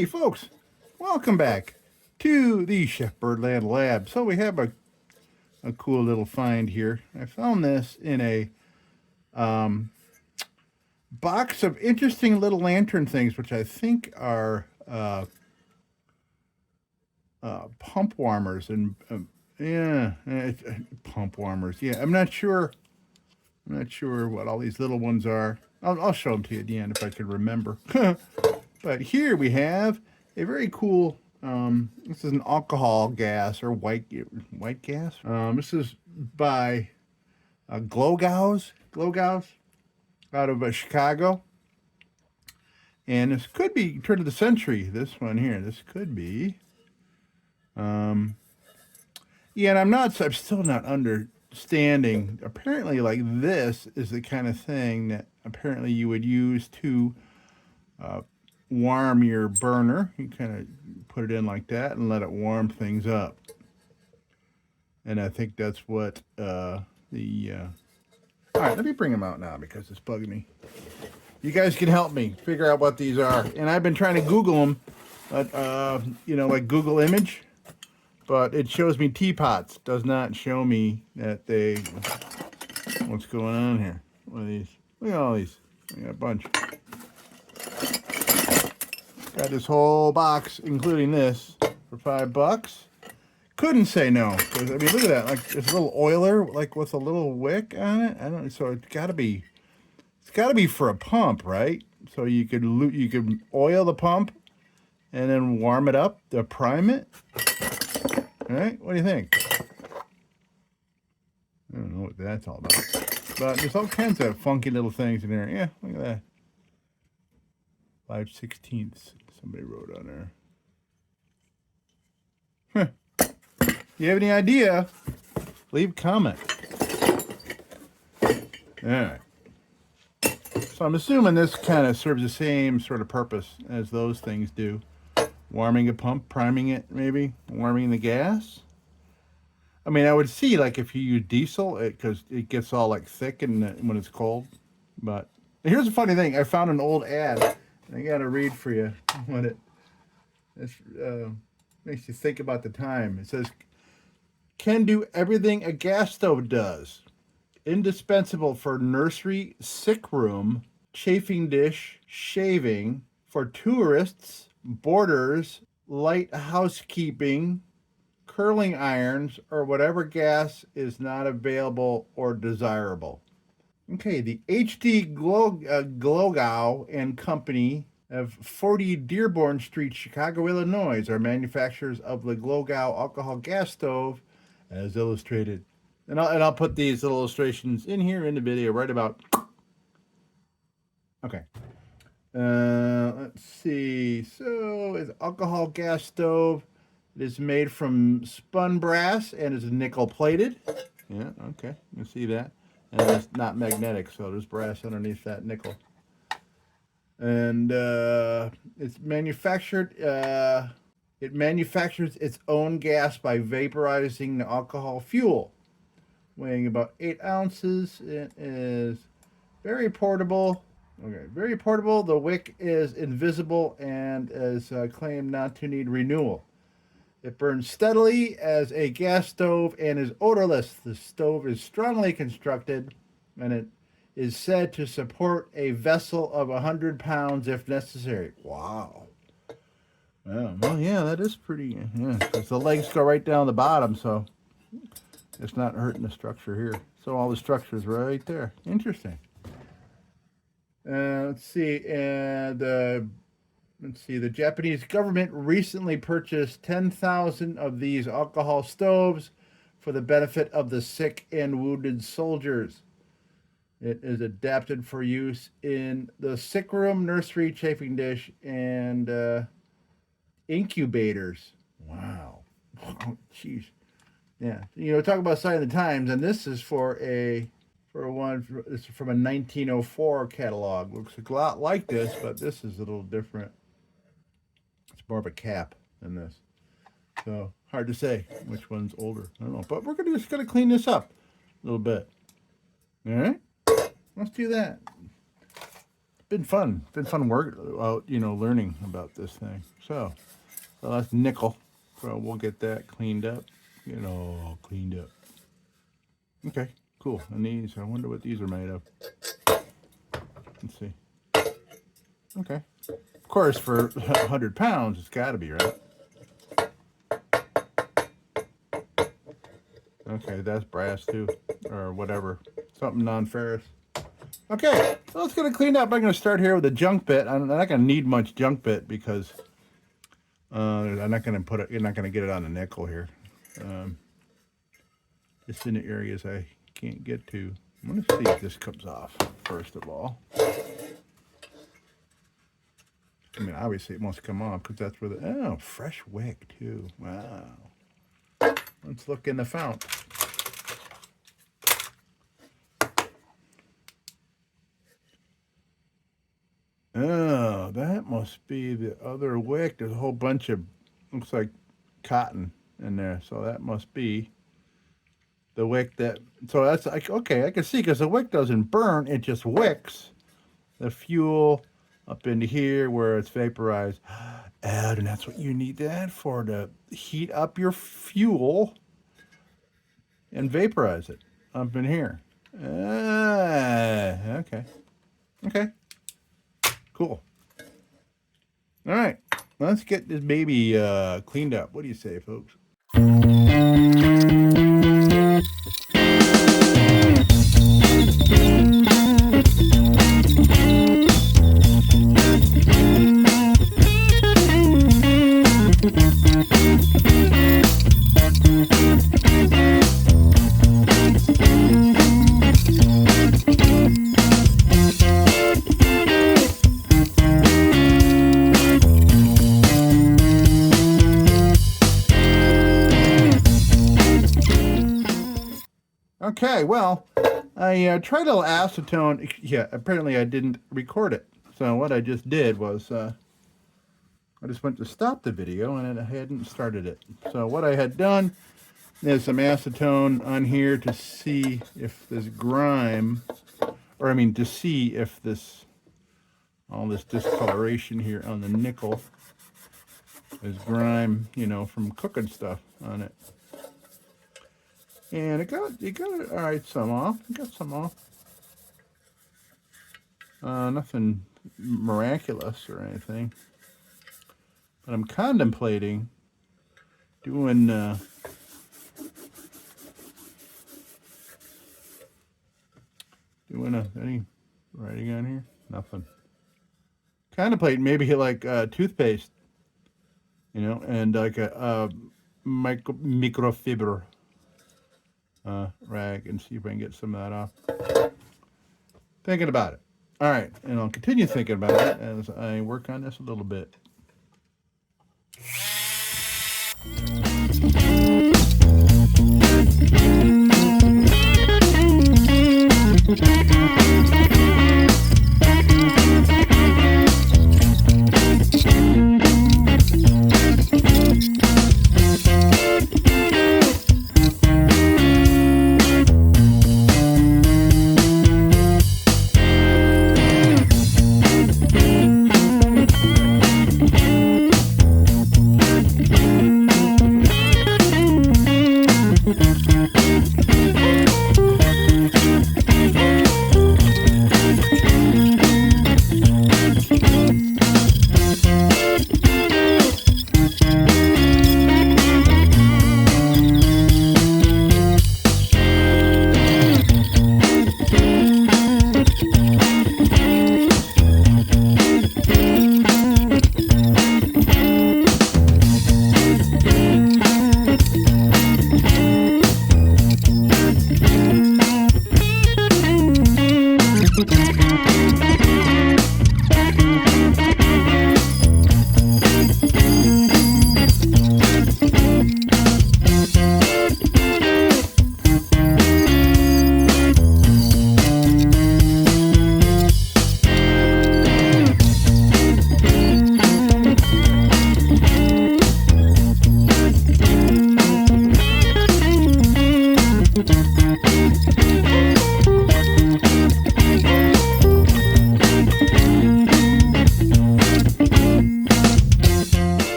Hey folks, welcome back to the Chef Birdland Lab. So we have a cool little find here. I found this in a box of interesting little lantern things, which I think are pump warmers and pump warmers. Yeah, I'm not sure. I'm not sure what all these little ones are. I'll show them to you at the end if I could remember. But here we have a very cool. This is an alcohol gas or white gas. This is by Glogau's out of Chicago, and this could be turn of the century. This one here. This could be. Yeah, and I'm still not understanding. Apparently, like this is the kind of thing that apparently you would use to warm your burner. You kind of put it in like that and let it warm things up. And I think that's what all right, let me bring them out now because it's bugging me. You guys can help me figure out what these are. And I've been trying to Google them, but, like Google image, but it shows me teapots. Does not show me that what's going on here? What are these? Look at all these. I got a bunch. Got this whole box, including this, for $5. Couldn't say no. I mean, look at that. Like, this little oiler, like with a little wick on it. I don't know. So it's got to be for a pump, right? So you could oil the pump and then warm it up to prime it. All right? What do you think? I don't know what that's all about. But there's all kinds of funky little things in there. Yeah, look at that. 5/16 somebody wrote on there. Huh. You have any idea? Leave a comment. All right. So I'm assuming this kind of serves the same sort of purpose as those things do. Warming a pump, priming it maybe, warming the gas. I mean, I would see like if you use diesel, because it gets all like thick when it's cold. But here's a funny thing. I found an old ad. I got to read for you what it makes you think about the time. It says, can do everything a gas stove does. Indispensable for nursery, sick room, chafing dish, shaving, for tourists, boarders, light housekeeping, curling irons, or whatever gas is not available or desirable. Okay, the HD Glogau and Company of 40 Dearborn Street, Chicago, Illinois, are manufacturers of the Glogau alcohol gas stove, as illustrated. And I'll put these little illustrations in here in the video right about. Okay. Let's see. So, it's alcohol gas stove. It is made from spun brass and is nickel plated. Yeah, okay, you can see that. And it's not magnetic, so there's brass underneath that nickel. And it's manufactured. It manufactures its own gas by vaporizing the alcohol fuel, weighing about 8 ounces. It is very portable. Okay, very portable. The wick is invisible and is claimed not to need renewal. It burns steadily as a gas stove and is odorless. The stove is strongly constructed, and it is said to support a vessel of 100 pounds if necessary. Wow. Well, yeah, that is pretty. Yeah, because the legs go right down the bottom, so it's not hurting the structure here. So all the structure's right there. Interesting. Let's see. Let's see, the Japanese government recently purchased 10,000 of these alcohol stoves for the benefit of the sick and wounded soldiers. It is adapted for use in the sick room, nursery, chafing dish, and incubators. Wow. Jeez. Yeah. Talk about sign of the times, and this is this is from a 1904 catalog. Looks a lot like this, but this is a little different. More of a cap than this, so hard to say which one's older. I don't know, but we're just gonna clean this up a little bit. All right, let's do that. been fun. Been fun work out, learning about this thing. So that's nickel. So we'll get that cleaned up. Get it all cleaned up. Okay, cool. And these, I wonder what these are made of. Let's see. Okay. Of course, for 100 pounds, it's got to be, right? Okay, that's brass too, or whatever. Something non-ferrous. Okay, so let's get it cleaned up. I'm going to start here with a junk bit. I'm not going to need much junk bit because I'm not going to put it. You're not going to get it on the nickel here. Just in the areas I can't get to. I'm going to see if this comes off first of all. I mean, obviously it must come off because that's where the fresh wick too. Wow. Let's look in the fount. Oh, that must be the other wick. There's a whole bunch of, looks like cotton in there. So that must be the wick that, so that's like, okay, I can see because the wick doesn't burn. It just wicks the fuel up into here where it's vaporized. And that's what you need that for, to heat up your fuel and vaporize it up in here. Okay. Okay. Cool. All right. Let's get this baby cleaned up. What do you say, folks? Okay, well, I tried a little acetone. Yeah, apparently I didn't record it. So what I just did was I just went to stop the video and I hadn't started it. So what I had done is some acetone on here to see if this grime, or I mean to see if this, all this discoloration here on the nickel is grime, from cooking stuff on it. And it got all right, some off. It got some off. Nothing miraculous or anything. But I'm contemplating doing any writing on here? Nothing. Contemplating maybe like toothpaste, and like a microfiber rag, and see if I can get some of that off. Thinking about it. All right, and I'll continue thinking about it as I work on this a little bit.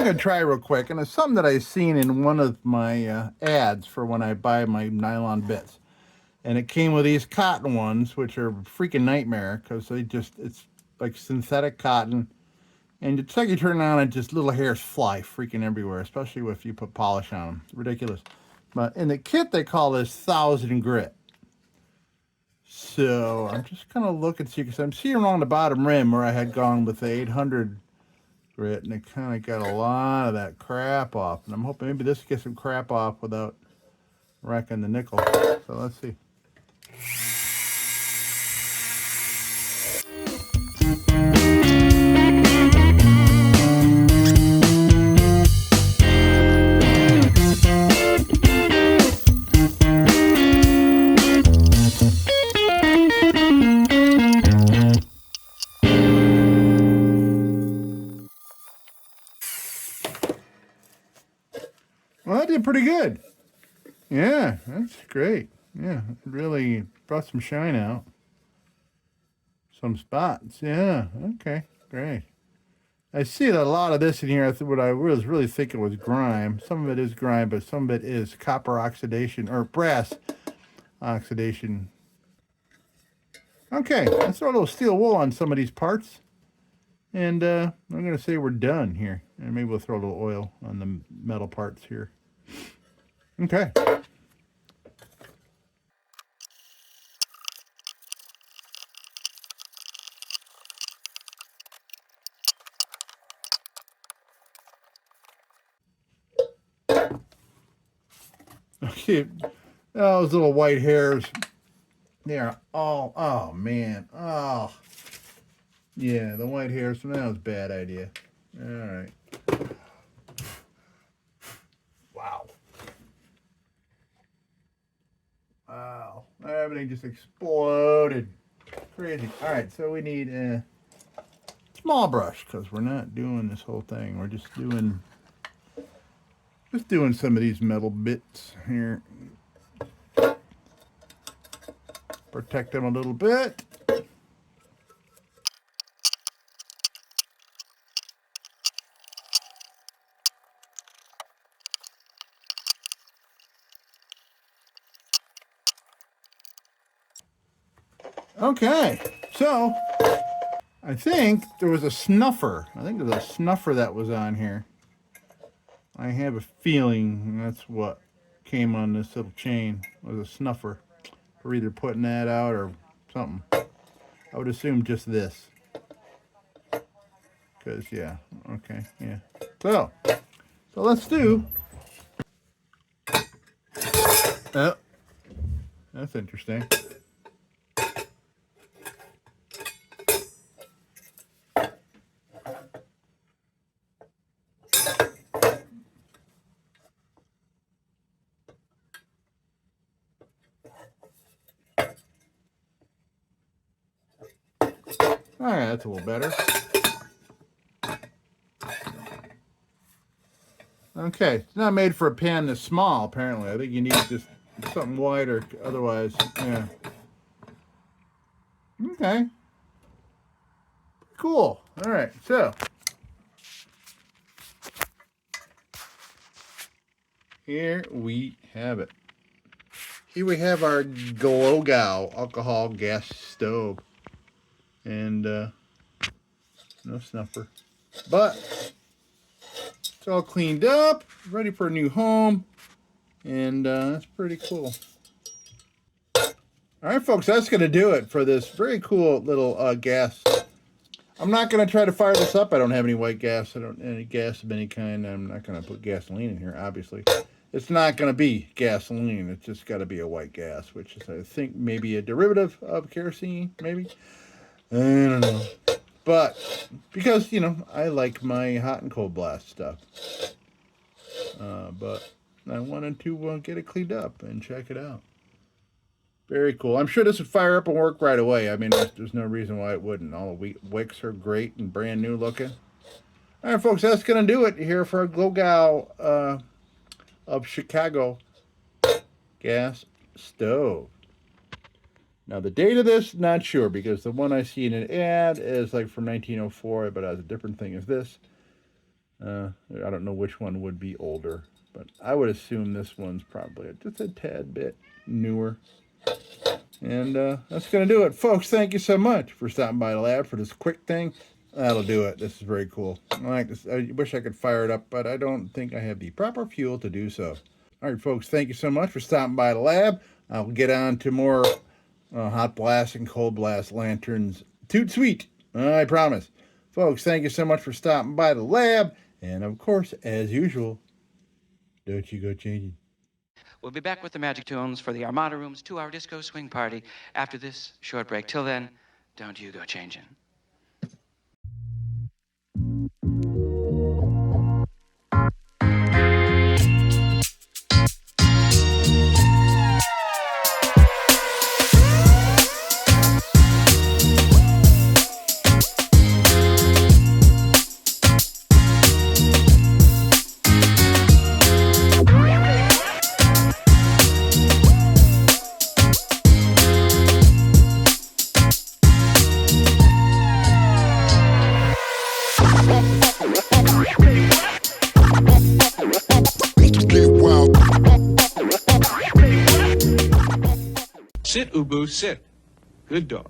going to try real quick, and it's something that I've seen in one of my ads for when I buy my nylon bits. And it came with these cotton ones, which are a freaking nightmare because it's like synthetic cotton. And it's like you turn it on and just little hairs fly freaking everywhere, especially if you put polish on them. It's ridiculous. But in the kit, they call this 1000 grit. So I'm just going to look and see, because I'm seeing along the bottom rim where I had gone with the 800 grit, and it kind of got a lot of that crap off. And I'm hoping maybe this gets some crap off without wrecking the nickel. So let's see. Well, that did pretty good. Yeah, that's great. Yeah, really brought some shine out. Some spots. Yeah, okay, great. I see that a lot of this in here, what I was really thinking was grime. Some of it is grime, but some of it is copper oxidation or brass oxidation. Okay, let's throw a little steel wool on some of these parts. And I'm going to say we're done here. And maybe we'll throw a little oil on the metal parts here. Okay. Okay, those little white hairs. They are all, oh man, oh. Yeah, the white hairs, that was a bad idea. All right. Wow. Wow, everything just exploded. Crazy. All right, so we need a small brush because we're not doing this whole thing. We're just doing some of these metal bits here. Protect them a little bit. Okay, so I think there was a snuffer. I think there's a snuffer that was on here. I have a feeling that's what came on this little chain, was a snuffer. For either putting that out or something. I would assume just this. Because, yeah, okay, yeah. So let's do. Oh, that's interesting. All right, that's a little better. Okay, it's not made for a pan this small, apparently. I think you need just something wider, otherwise, yeah. Okay. Cool. All right, so. Here we have it. Here we have our Glogau alcohol gas stove. And no snuffer. But it's all cleaned up, ready for a new home. And that's pretty cool. All right, folks, that's going to do it for this very cool little gas. I'm not going to try to fire this up. I don't have any white gas. I don't any gas of any kind. I'm not going to put gasoline in here, obviously. It's not going to be gasoline. It's just got to be a white gas, which is, I think, maybe a derivative of kerosene, maybe. I don't know. But because, you know, I like my hot and cold blast stuff. But I wanted to get it cleaned up and check it out. Very cool. I'm sure this would fire up and work right away. I mean, there's no reason why it wouldn't. All the wicks are great and brand new looking. All right, folks, that's going to do it here for Glogau of Chicago gas stove. Now, the date of this, not sure, because the one I see in an ad is like from 1904, but has a different thing as this. I don't know which one would be older, but I would assume this one's probably just a tad bit newer. And that's going to do it. Folks, thank you so much for stopping by the lab for this quick thing. That'll do it. This is very cool. I like this. I wish I could fire it up, but I don't think I have the proper fuel to do so. All right, folks, thank you so much for stopping by the lab. I'll get on to more hot blast and cold blast lanterns. Toot sweet, I promise. Folks, thank you so much for stopping by the lab. And of course, as usual, don't you go changing. We'll be back with the Magic Tunes for the Armada Room's 2-hour disco swing party after this short break. Till then, don't you go changing. Sit, Ubu, sit. Good dog.